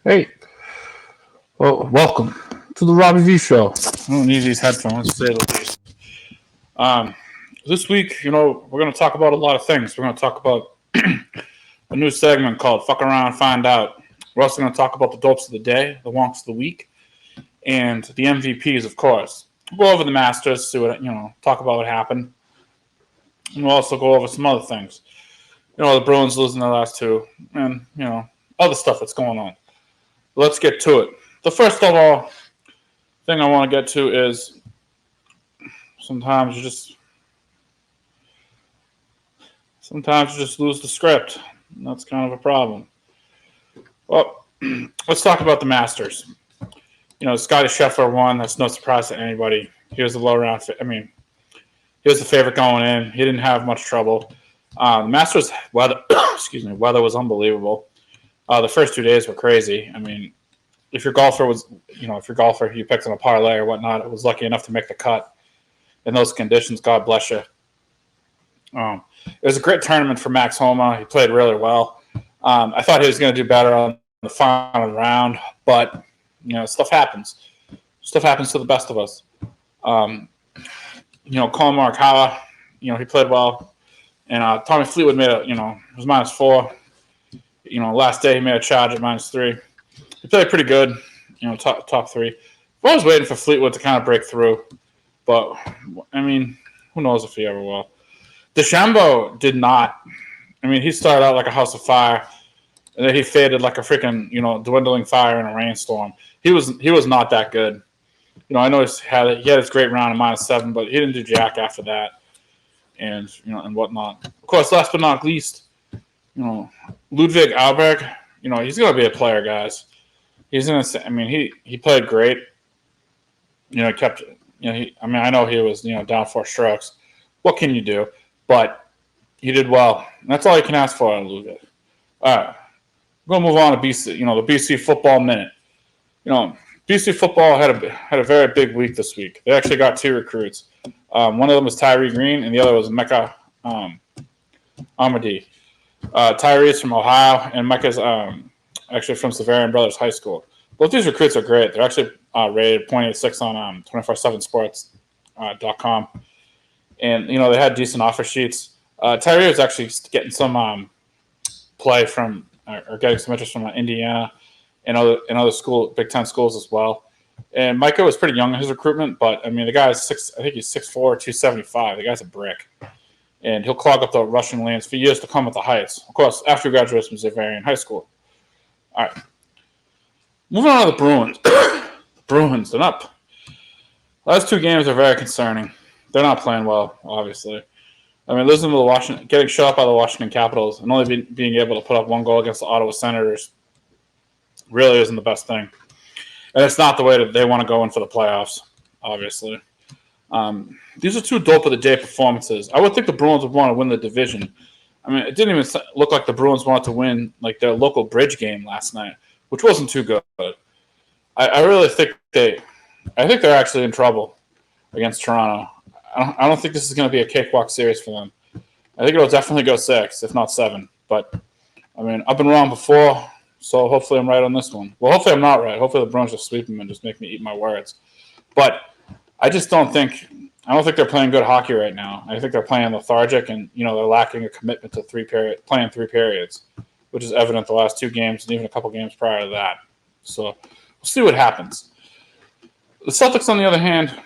Hey, well, welcome to the Robbie V show. I don't need these headphones, to say the least. Um, this week, we're going to talk about a lot of things. We're going to talk about a new segment called Fuck Around, Find Out. We're also going to talk about the dopes of the day, the wonks of the week, and the MVPs, of course. We'll go over the Masters, see what, talk about what happened. And we'll also go over some other things. The Bruins losing their last two, and, other stuff that's going on. Let's get to it. The first of all thing I want to get to is sometimes you just lose the script. And that's kind of a problem. Well, let's talk about the Masters. Scotty Scheffler won. That's no surprise to anybody. He was the low round. He was the favorite going in. He didn't have much trouble. The Masters weather, weather was unbelievable. The first 2 days were crazy. If your golfer you picked on a parlay or whatnot, was lucky enough to make the cut in those conditions, God bless you. It was a great tournament for Max Homa. He played really well. I thought he was going to do better on the final round, but stuff happens. Stuff happens to the best of us. Colin Morikawa, he played well, and Tommy Fleetwood was -4. Last day he made a charge at -3. He played pretty good, top three. I was waiting for Fleetwood to kind of break through, but who knows if he ever will. DeChambeau did not. He started out like a house of fire, and then he faded like a freaking dwindling fire in a rainstorm. He was not that good. I know he had his great round of -7, but he didn't do jack after that, and and whatnot. Of course, last but not least, Ludwig Alberg. He's gonna be a player, guys. He's gonna. He played great. He kept. I know he was down 4 strokes. What can you do? But he did well. And that's all you can ask for, Ludwig. All right, we're gonna move on to BC. The BC football minute. BC football had a very big week this week. They actually got 2 recruits. One of them was Tyree Green, and the other was Mecca Amadi. Tyree's from Ohio, and Mecca's actually from Severian Brothers High School. Both these recruits are great. They're actually rated 0.86 on 247sports.com. And, they had decent offer sheets. Tyree was actually getting some play from or getting some interest from Indiana and other Big Ten schools as well. And Micah was pretty young in his recruitment, but, the guy is I think he's 6'4", 275. The guy's a brick. And he'll clog up the rushing lanes for years to come at the Heights. Of course, after he graduates from Xaverian High School. All right. Moving on to the Bruins. The Bruins, they're not. Last 2 games are very concerning. They're not playing well, obviously. Losing to getting shut up by the Washington Capitals and only being able to put up 1 goal against the Ottawa Senators really isn't the best thing. And it's not the way that they want to go in for the playoffs, obviously. These are 2 dope of the day performances. I would think the Bruins would want to win the division. It didn't even look like the Bruins wanted to win like their local bridge game last night, which wasn't too good. I really think they're actually in trouble against Toronto. I don't think this is going to be a cakewalk series for them. I think it'll definitely go 6, if not 7. But I've been wrong before, so hopefully I'm right on this one. Well, hopefully I'm not right. Hopefully the Bruins just sweep them and just make me eat my words. But I just don't think they're playing good hockey right now. I think they're playing lethargic, and they're lacking a commitment to playing 3 periods, which is evident the last 2 games and even a couple games prior to that. So we'll see what happens. The Celtics, on the other hand,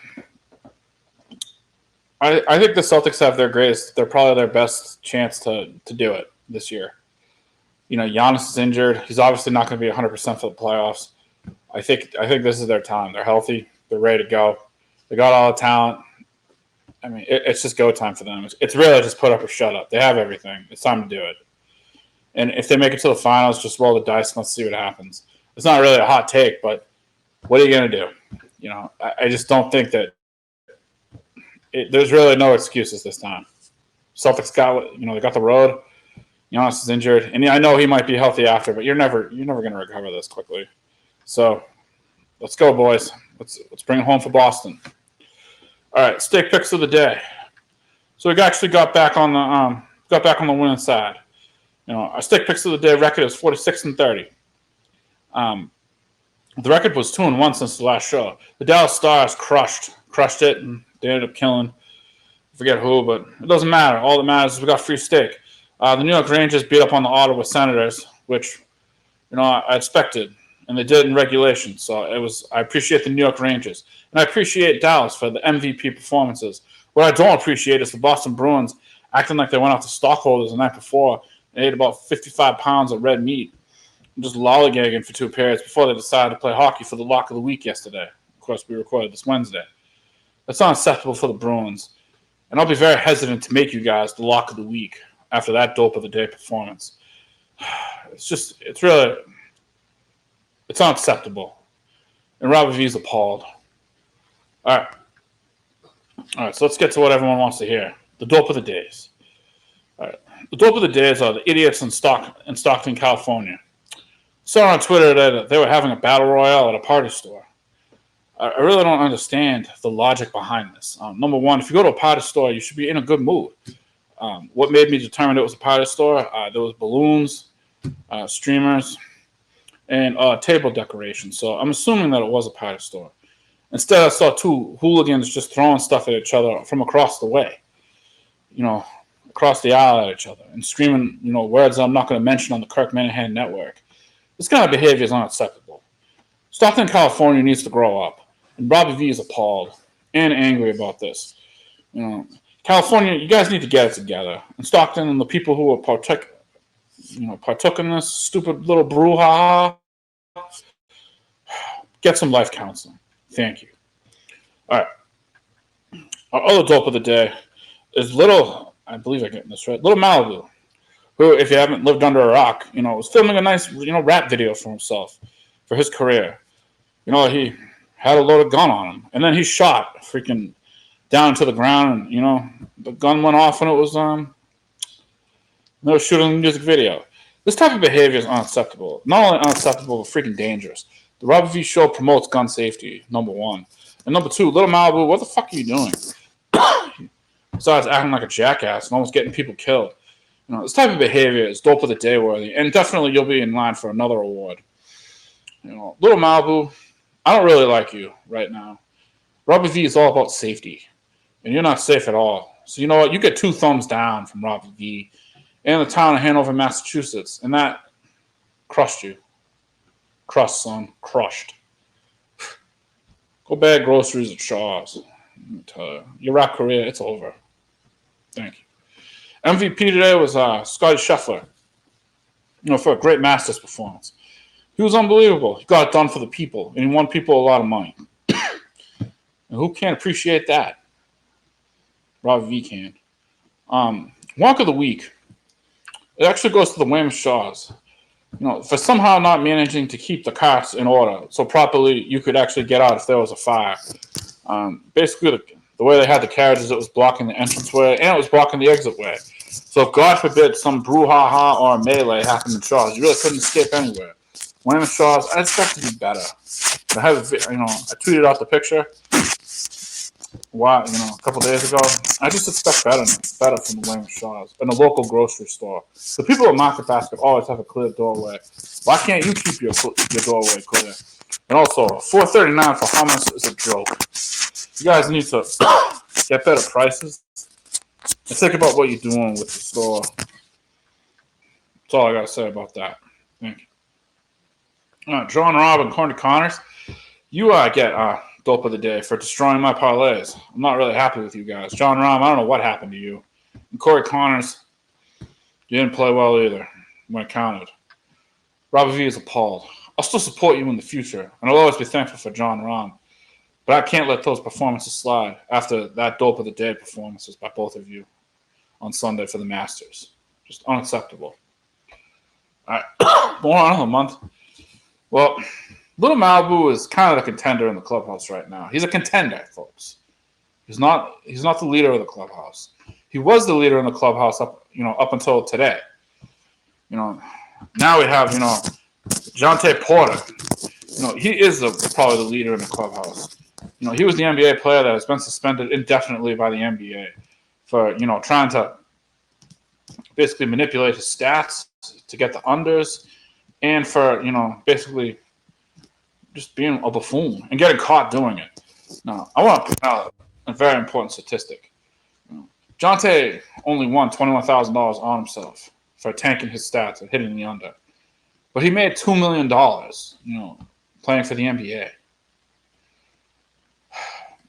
I think the Celtics have they're probably their best chance to do it this year. Giannis is injured. He's obviously not going to be 100% for the playoffs. I think this is their time. They're healthy. They're ready to go. They got all the talent. It's just go time for them. It's really just put up or shut up. They have everything. It's time to do it. And if they make it to the finals, just roll the dice and let's see what happens. It's not really a hot take, but what are you going to do? I just don't think that there's really no excuses this time. Celtics they got the road. Giannis is injured, and I know he might be healthy after, but you're never going to recover this quickly. So let's go, boys. Let's bring it home for Boston. All right, steak picks of the day. So we actually got back on the winning side. Our steak picks of the day record is 46-30. The record was 2-1 since the last show. The Dallas Stars crushed it, and they ended up killing, I forget who, but it doesn't matter. All that matters is we got free steak. The New York Rangers beat up on the Ottawa Senators, which I expected, and they did in regulation. So I appreciate the New York Rangers, and I appreciate Dallas for the MVP performances. What I don't appreciate is the Boston Bruins acting like they went out to stockholders the night before and ate about 55 pounds of red meat, and just lollygagging for 2 periods before they decided to play hockey for the lock of the week yesterday. Of course, we recorded this Wednesday. That's unacceptable for the Bruins, and I'll be very hesitant to make you guys the lock of the week after that dope of the day performance. It's unacceptable. And Robbie V is appalled. All right, so let's get to what everyone wants to hear. The dope of the days. All right. The dope of the days are the idiots in Stockton, California. Saw on Twitter that they were having a battle royale at a party store. I really don't understand the logic behind this. Number one, if you go to a party store, you should be in a good mood. What made me determine it was a party store? There was balloons, streamers, and table decorations. So I'm assuming that it was a party store. Instead, I saw 2 hooligans just throwing stuff at each other from across the way, across the aisle at each other, and screaming, words I'm not going to mention on the Kirk Minahan network. This kind of behavior is unacceptable. Stockton, California needs to grow up, and Robbie V is appalled and angry about this. California, you guys need to get it together. And Stockton and the people who are partook in this stupid little brouhaha, get some life counseling. Thank you. All right. Our other dope of the day is I believe I'm getting this right, Little Malibu, who, if you haven't lived under a rock, was filming a nice, rap video for himself, for his career. He had a loaded gun on him, and then he shot freaking down to the ground, and, the gun went off when it was, they were shooting a music video. This type of behavior is unacceptable. Not only unacceptable, but freaking dangerous. The Robbie V show promotes gun safety, number one. And number two, Little Malibu, what the fuck are you doing? Besides acting like a jackass and almost getting people killed. This type of behavior is dope of the day worthy, and definitely you'll be in line for another award. Little Malibu, I don't really like you right now. Robbie V is all about safety, and you're not safe at all. So you know what? You get 2 thumbs down from Robbie V and the town of Hanover, Massachusetts, and that crushed you. Crushed, son. Crushed. Go bag groceries at Shaw's. Your rap career, it's over. Thank you. MVP today was Scotty Scheffler, for a great Masters performance. He was unbelievable. He got it done for the people, and he won people a lot of money. And who can't appreciate that? Robbie V can. Wonk of the week. It actually goes to the Weymouth Shaws. For somehow not managing to keep the carts in order so properly you could actually get out if there was a fire. Basically, the way they had the carriages, it was blocking the entranceway and it was blocking the exitway. So if, God forbid, some brouhaha or a melee happened in Shaws, you really couldn't escape anywhere. Weymouth Shaws, I expect to be better. I tweeted out the picture. A couple days ago. I just expect better from the Weymouth Shaws and a local grocery store. The people at Market Basket always have a clear doorway. Why can't you keep your doorway clear? And also, $4.39 for hummus is a joke. You guys need to get better prices and think about what you're doing with the store. That's all I got to say about that. Thank you. John Robb and Corny Connors, you get dope of the day for destroying my parlays. I'm not really happy with you guys. John Rahm, I don't know what happened to you. And Corey Connors, you didn't play well either when it counted. Robbie V is appalled. I'll still support you in the future, and I'll always be thankful for John Rahm. But I can't let those performances slide after that dope of the day performances by both of you on Sunday for the Masters. Just unacceptable. All right, more on the month. Well, Little Malibu is kind of the contender in the clubhouse right now. He's a contender, folks. He's not the leader of the clubhouse. He was the leader in the clubhouse up until today. Now we have, Jonte Porter. He is probably the leader in the clubhouse. He was the NBA player that has been suspended indefinitely by the NBA for, trying to basically manipulate his stats to get the unders and for, basically just being a buffoon and getting caught doing it. Now, I want to point out a very important statistic. Jonte only won $21,000 on himself for tanking his stats and hitting the under, but he made $2 million, playing for the NBA.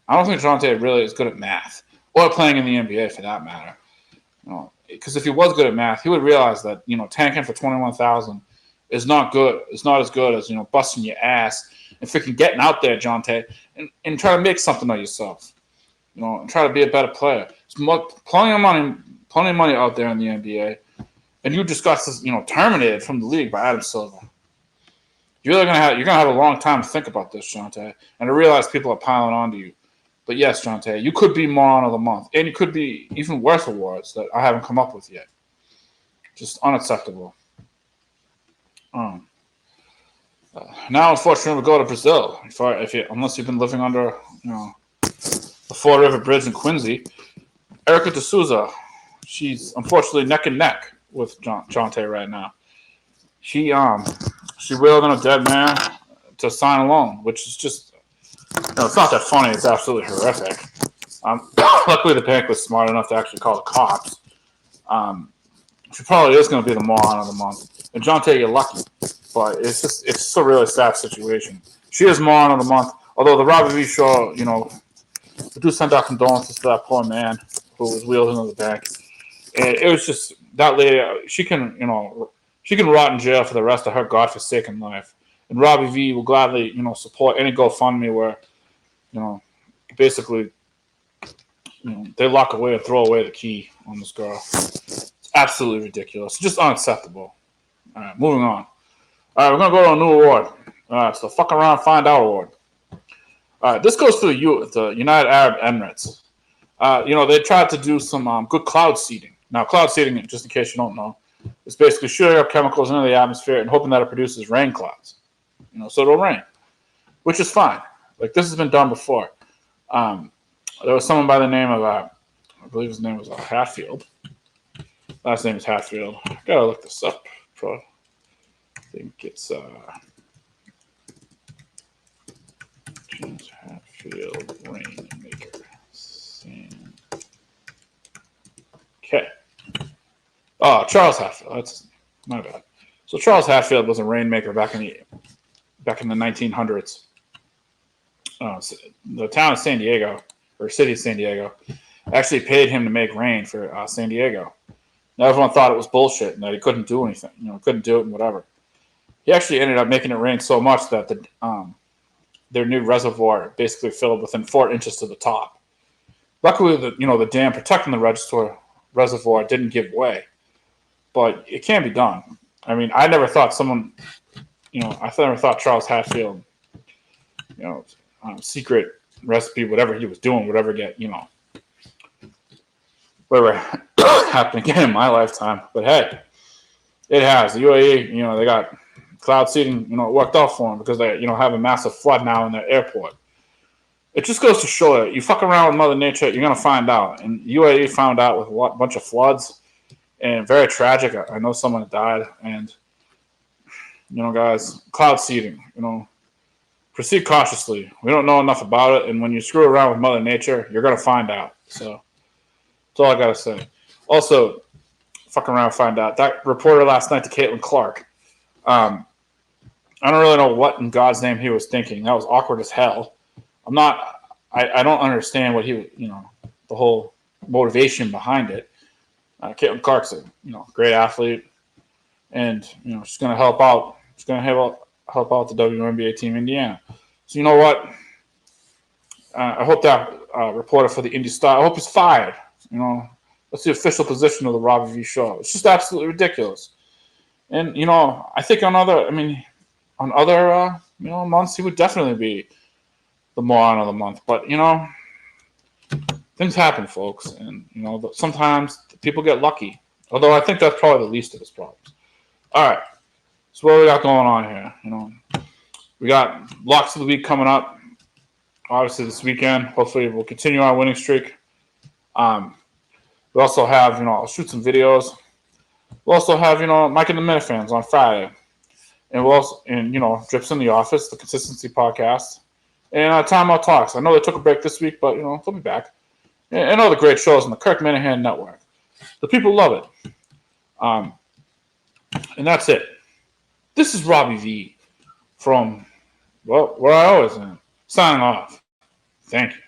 I don't think Jonte really is good at math or playing in the NBA for that matter. Because if he was good at math, he would realize that tanking for 21,000 is not good. It's not as good as busting your ass and freaking getting out there, Jonte, and try to make something of yourself. And try to be a better player. There's plenty of money out there in the NBA, and you just got terminated from the league by Adam Silver. You're gonna have a long time to think about this, Jonte, and to realize people are piling onto you. But yes, Jonte, you could be moron of the month, and you could be even worse awards that I haven't come up with yet. Just unacceptable. Now, unfortunately, we go to Brazil. Unless you've been living under, the Ford River Bridge in Quincy, Erica de Souza, she's unfortunately neck and neck with Jonte right now. She wheeled in a dead man to sign a loan, which is just, it's not that funny. It's absolutely horrific. Luckily, the bank was smart enough to actually call the cops. She probably is going to be the moron of the month. And Jonte, you're lucky. But it's just a really sad situation. She is moron of the month. Although the Robbie V show, we do send out condolences to that poor man who was wheeled into the bank. And it was just, that lady, she can rot in jail for the rest of her godforsaken life. And Robbie V will gladly, support any GoFundMe where, basically, they lock away and throw away the key on this girl. It's absolutely ridiculous. It's just unacceptable. All right, moving on. All right, we're going to go to a new award. It's the Fuck Around Find Out Award. All right, this goes to the United Arab Emirates. They tried to do some good cloud seeding. Now, cloud seeding, just in case you don't know, is basically shooting up chemicals into the atmosphere and hoping that it produces rain clouds. So it'll rain, which is fine. Like, this has been done before. There was someone by the name of, I believe his name was Hatfield. Last name is Hatfield. I gotta look this up. I think it's James Hatfield Rainmaker. Okay. Oh, Charles Hatfield. That's my bad. So Charles Hatfield was a rainmaker back in the 1900s. The town of San Diego, or city of San Diego, actually paid him to make rain for San Diego. Now everyone thought it was bullshit and that he couldn't do anything. Couldn't do it and whatever. He actually ended up making it rain so much that their new reservoir basically filled within 4 inches to the top. Luckily, the dam protecting the reservoir didn't give way, but it can be done. I mean, I never thought Charles Hatfield, secret recipe, whatever he was doing, whatever happened again in my lifetime. But hey, it has. The UAE, they got cloud seeding, it worked out for them because they, have a massive flood now in their airport. It just goes to show that you fuck around with Mother Nature, you're going to find out. And UAE found out with a bunch of floods, and very tragic. I know someone died. And, guys, cloud seeding, proceed cautiously. We don't know enough about it. And when you screw around with Mother Nature, you're going to find out. So that's all I got to say. Also, fuck around and find out. That reporter last night to Caitlin Clark, I don't really know what in God's name he was thinking. That was awkward as hell. I don't understand what he, the whole motivation behind it. Caitlin Clark's a, great athlete, and, she's going to help out. She's going to help out the WNBA team Indiana. So you know what? I hope that reporter for the Indy Star, I hope he's fired. That's the official position of the Robbie V show. It's just absolutely ridiculous. And, I think on other months, he would definitely be the moron of the month. But, things happen, folks. And, sometimes people get lucky. Although I think that's probably the least of his problems. All right. So what we got going on here? We got locks of the week coming up. Obviously this weekend. Hopefully we'll continue our winning streak. We also have, I'll shoot some videos. We'll also have, Mike and the Minifans on Friday. and we'll also, and Drips in the Office, the Consistency Podcast, and Time Out Talks. I know they took a break this week, but they'll be back. And all the great shows on the Kirk Minahan Network. The people love it. And that's it. This is Robbie V from, where I always am. Signing off. Thank you.